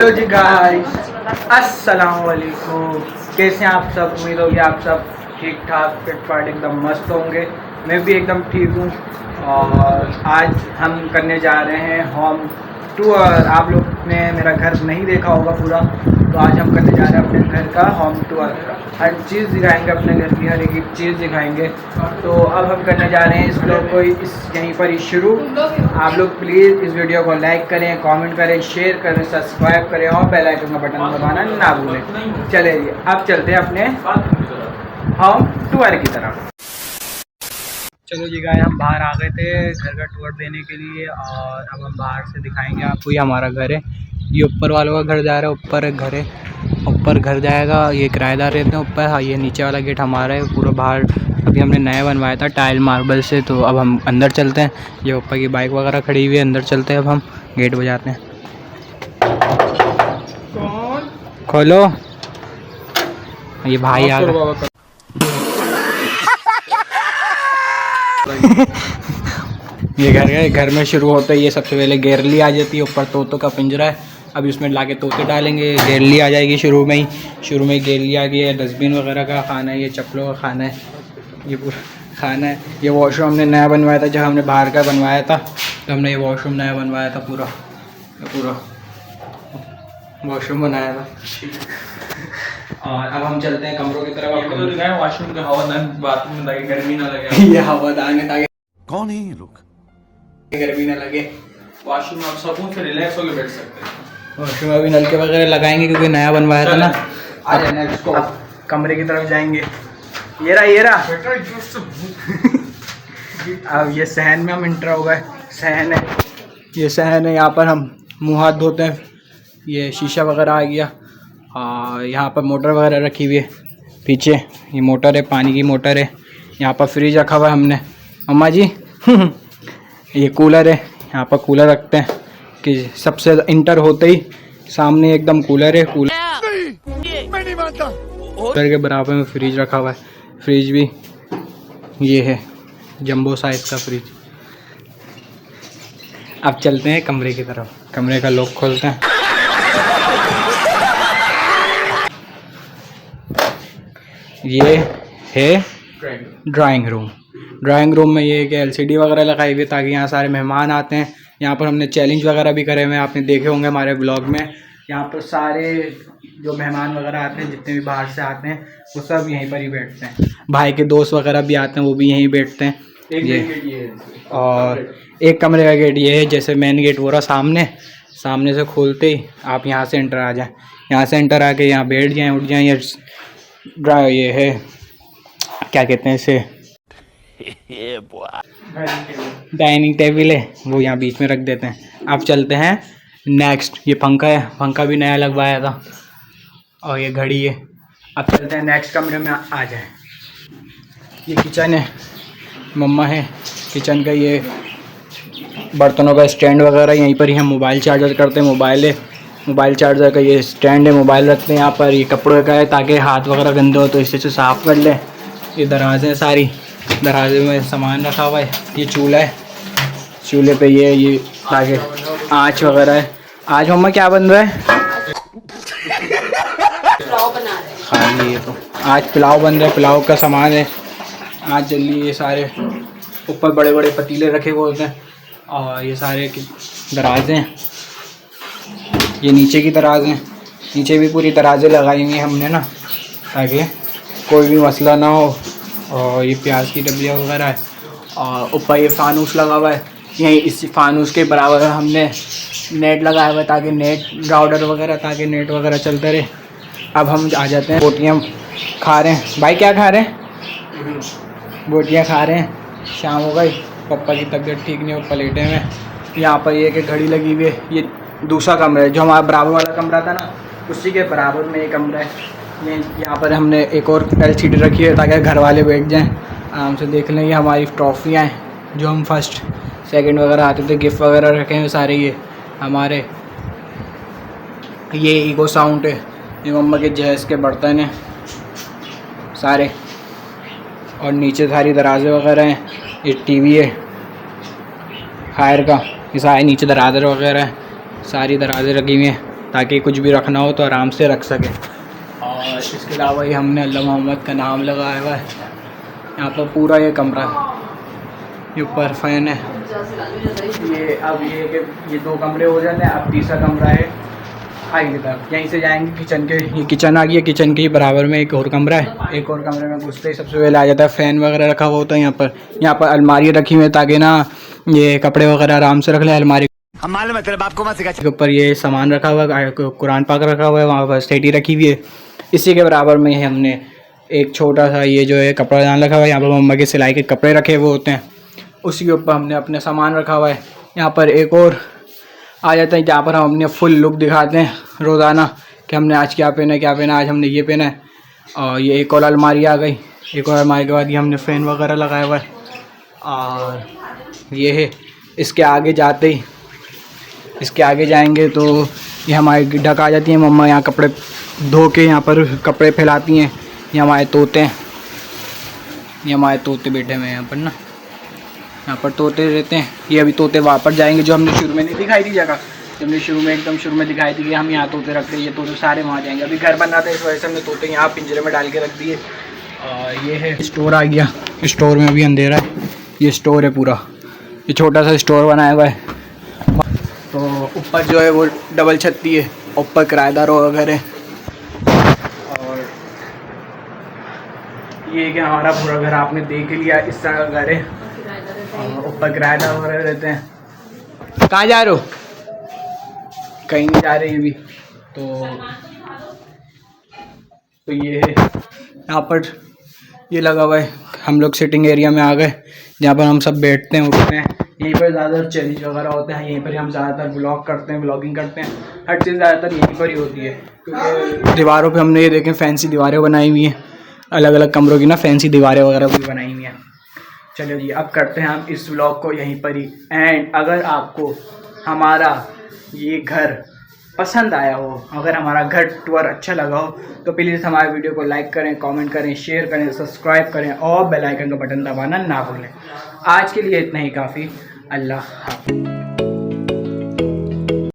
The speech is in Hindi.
हेलो जी गाइस, अस्सलाम वालेकुम। कैसे हैं आप सब? उम्मीद होगी आप सब ठीक ठाक फिट फाट एकदम मस्त होंगे। मैं भी एकदम ठीक हूँ। और आज हम करने जा रहे हैं होम टूर। आप लोग ने मेरा घर नहीं देखा होगा पूरा, तो आज हम करने जा रहे हैं अपने घर का होम टूर। हर चीज़ दिखाएंगे, अपने घर की हर एक चीज़ दिखाएंगे। तो अब हम करने जा रहे हैं इस ब्लॉग को यहीं पर ही शुरू। आप लोग प्लीज़ इस वीडियो को लाइक करें, कमेंट करें, शेयर करें, सब्सक्राइब करें और बेल आइकन का बटन दबाना ना भूलें। चलिए अब चलते हैं अपने होम टूर की तरफ। चलो जी गाइस, हम बाहर आ गए थे घर का टूर देने के लिए और अब हम बाहर से दिखाएंगे आपको। ये हमारा घर है, ये ऊपर वालों का घर जा रहा है। ऊपर एक घर है, ऊपर घर जाएगा, ये किराएदार रहते हैं ऊपर। हाँ, ये नीचे वाला गेट हमारा है पूरा बाहर। अभी हमने नया बनवाया था टाइल मार्बल से। तो अब हम अंदर चलते हैं। ये ऊपर की बाइक वगैरह खड़ी हुई है, अंदर चलते हैं। अब हम गेट बजाते हैं। खोलो, ये भाई आ गए। ये घर में शुरू होता है। ये सबसे पहले गेरली आ जाती है, ऊपर तोतों का पिंजरा है। अब इसमें लाके तोते डालेंगे, गेरली आ जाएगी शुरू में ही गेरली आ गई है। डस्टबिन वगैरह का खाना है, ये चप्पलों का खाना है, ये पूरा खाना है। ये वॉशरूम हमने नया बनवाया था, जब हमने बाहर का बनवाया था तो हमने ये वॉशरूम नया बनवाया था। पूरा वॉशरूम बनाया था। और अब हम चलते हैं कमरों की तरफ। आपको तो दिखाया वॉशरूम का हवादान, बाथरूम में ताकि गर्मी ना लगे। ये हवादान है ताकि कौन है ये लोग, गर्मी ना लगे। वॉशरूम में आप सुकून से रिलैक्स होकर बैठ सकते हैं। वॉशरूम में अभी नलके वगैरह लगाएंगे क्योंकि नया बनवाया था ना। अब कमरे की तरफ जाएंगे। ये रहा अब ये सहन में हम इंटर हो गए। सहन है, ये सहन है। यहाँ पर हम मुँह हाथ धोते हैं। ये शीशा वगैरह आ गया। और यहाँ पर मोटर वगैरह रखी हुई है पीछे। ये मोटर है, पानी की मोटर है। यहाँ पर फ्रिज रखा हुआ है हमने, अम्मा जी। ये कूलर है, यहाँ पर कूलर रखते हैं कि सबसे इंटर होते ही सामने एकदम कूलर है। मैं नहीं मानता। कूलर के बराबर में फ्रिज रखा हुआ है। फ्रिज भी ये है, जंबो साइज का फ्रिज। अब चलते हैं कमरे की तरफ। कमरे का लॉक खोलते हैं। ये है ड्राइंग रूम में ये कि एलसीडी वगैरह लगाई हुई है ताकि यहाँ सारे मेहमान आते हैं। यहाँ पर हमने चैलेंज वगैरह भी करे हुए हैं, आपने देखे होंगे हमारे ब्लॉग में। यहाँ पर सारे जो मेहमान वगैरह आते हैं, जितने भी बाहर से आते हैं, वो सब यहीं पर ही बैठते हैं। भाई के दोस्त वगैरह भी आते हैं, वो भी यहीं बैठते हैं। ये और एक कमरे का गेट ये है, जैसे मेन गेट वो रहा सामने से खोलते ही आप यहाँ से एंटर आ जाएँ। यहाँ से एंटर आके यहाँ बैठ जाएँ, उठ जाएँ। ये है, क्या कहते हैं इसे, डाइनिंग टेबल है, वो यहाँ बीच में रख देते हैं। अब चलते हैं नेक्स्ट। ये पंखा है, पंखा भी नया लगवाया था। और ये घड़ी है। अब चलते हैं नेक्स्ट कमरे में, आ जाए। ये किचन है, मम्मा है किचन का। ये बर्तनों का स्टैंड वगैरह यहीं पर ही हम मोबाइल चार्जर करते हैं। मोबाइल चार्जर का ये स्टैंड है, मोबाइल रखते हैं यहाँ पर। ये कपड़ों का है ताकि हाथ वगैरह गंदे हो तो इससे साफ़ कर लें। ये दराज़ें सारी, दराजे में सामान रखा हुआ है। ये चूल्हा है, चूल्हे पे ये ताकि आँच वगैरह है। आज मम्मा क्या बन रहा है? पुलाव बना रहे हैं। हाँ, ये तो आज पुलाव बन रहा है, पुलाव का सामान है आज जल्दी। ये सारे ऊपर बड़े बड़े पतीले रखे हुए होते हैं। और ये सारे दराज़ें हैं, ये नीचे की दराज़ हैं। नीचे भी पूरी दराज़ें लगाई हुई हैं हमने ना, ताकि कोई भी मसला ना हो। और ये प्याज की डब्बियाँ वगैरह है। और ऊपर ये फानूस लगा हुआ है। यहीं इस फानूस के बराबर हमने नेट लगाया हुआ है ताकि नेट राउडर वगैरह, ताकि नेट वगैरह चलते रहे। अब हम आ जाते हैं, बोटियाँ खा रहे हैं। भाई क्या खा रहे हैं? बोटियाँ खा रहे हैं। शाम हो गई, पापा की तबीयत ठीक नहीं हो, पलेटे में। यहाँ पर ये कि घड़ी लगी हुई है। ये दूसरा कमरा है, जो हमारा बराबर वाला कमरा था ना, उसी के बराबर में ये कमरा है। ये यहाँ पर हमने एक और एलसीडी रखी है ताकि घर वाले बैठ जाएं, आराम से देख लें। ये हमारी ट्रॉफियाँ हैं, जो हम फर्स्ट सेकंड वगैरह आते थे, गिफ्ट वगैरह रखे हैं सारे ये हमारे। ये ईगो साउंड है, ये मम्मा के जहेज़ के बर्तन हैं सारे। और नीचे सारी दराज़ें वगैरह हैं। ये टीवी है फायर का, ये सारे नीचे दराज़ें वगैरह हैं, सारी दराज़ें लगी हुई हैं। ताकि कुछ भी रखना हो तो आराम से रख सके। और इसके अलावा ये हमने अल्लाह मोहम्मद का नाम लगाया हुआ है। यहाँ पर पूरा ये कमरा है, ये ऊपर फैन है। ये अब ये 2 कमरे हो जाते हैं, अब तीसरा कमरा है आगे तरफ। यहीं से जाएंगे किचन के, ये किचन आ गया, किचन के ही बराबर में एक और कमरा है। एक और कमरे में घुसते ही सबसे पहले आ जाता है फ़ैन वगैरह रखा हुआ होता है। यहाँ पर अलमारी रखी हुई है ताकि ना ये कपड़े वगैरह आराम से रख ले। अलमारी हम मालूम है तेरे बाप को मत सिखा। के ऊपर ये सामान रखा हुआ है, कुरान पाक रखा हुआ है, वहाँ पर स्टेटी रखी हुई है। इसी के बराबर में हमने एक छोटा सा ये जो है कपड़ा दान रखा हुआ है। यहाँ पर मम्मा के सिलाई के कपड़े रखे हुए होते हैं। उसी के ऊपर हमने अपने सामान रखा हुआ है। यहाँ पर एक और आ जाता है जहाँ पर हम अपने फुल लुक दिखाते हैं रोज़ाना कि हमने आज क्या पहना, आज हमने ये पहना है। और ये एक और अलमारी आ गई। एक और अलमारी के बाद ये हमने फ़ैन वगैरह लगाया हुआ है। और ये है, इसके आगे जाएंगे तो ये हमारी ढक आ जाती है। मम्मा यहाँ कपड़े धो के यहाँ पर कपड़े फैलाती हैं। ये हमारे तोते हैं, ये हमारे तोते बैठे हुए हैं यहाँ पर ना, यहाँ पर तोते रहते हैं। ये अभी तोते वहाँ पर जाएंगे जो हमने शुरू में नहीं दिखाई थी जगह, जो हमने एकदम शुरू में दिखाई थी कि हम यहाँ तोते रखते हैं। ये तोते सारे वहाँ जाएंगे। अभी घर बन रहा था, इस वजह से हमने तोते यहाँ पिंजरे में डाल के रख दिए। ये है स्टोर आ गया। स्टोर में अभी अंधेरा है, ये स्टोर है पूरा, ये छोटा सा स्टोर बनाया हुआ है। तो ऊपर जो है वो डबल छत्ती है, ऊपर किराएदारों का घर है। और ये कि हमारा पूरा घर आपने देख लिया, इस तरह का घर है। और ऊपर किराएदार वगैरह रहते हैं। कहाँ जा रहे हो? कहीं नहीं जा रहे ये भी। तो ये है, यहाँ पर ये लगा हुआ है। हम लोग सिटिंग एरिया में आ गए जहाँ पर हम सब बैठते हैं, उठते हैं। यहीं पर ज़्यादातर चैलेंज वगैरह होते हैं, यहीं पर हम ज़्यादातर ब्लॉग करते हैं, ब्लॉगिंग करते हैं। हर चीज़ ज़्यादातर यहीं पर ही होती है, क्योंकि दीवारों पे हमने ये देखें फैंसी दीवारें बनाई हुई हैं। अलग अलग कमरों की ना फैंसी दीवारें वगैरह भी बनाई हुई हैं। चलो जी, अब करते हैं हम इस व्लॉग को यहीं पर ही एंड। अगर आपको हमारा ये घर पसंद आया हो, अगर हमारा घर टूर अच्छा लगा हो, तो प्लीज़ हमारे वीडियो को लाइक करें, कमेंट करें, शेयर करें, सब्सक्राइब करें और बेल आइकन का बटन दबाना ना भूलें। आज के लिए इतना ही काफ़ी। अल्लाह हाफ़िज़।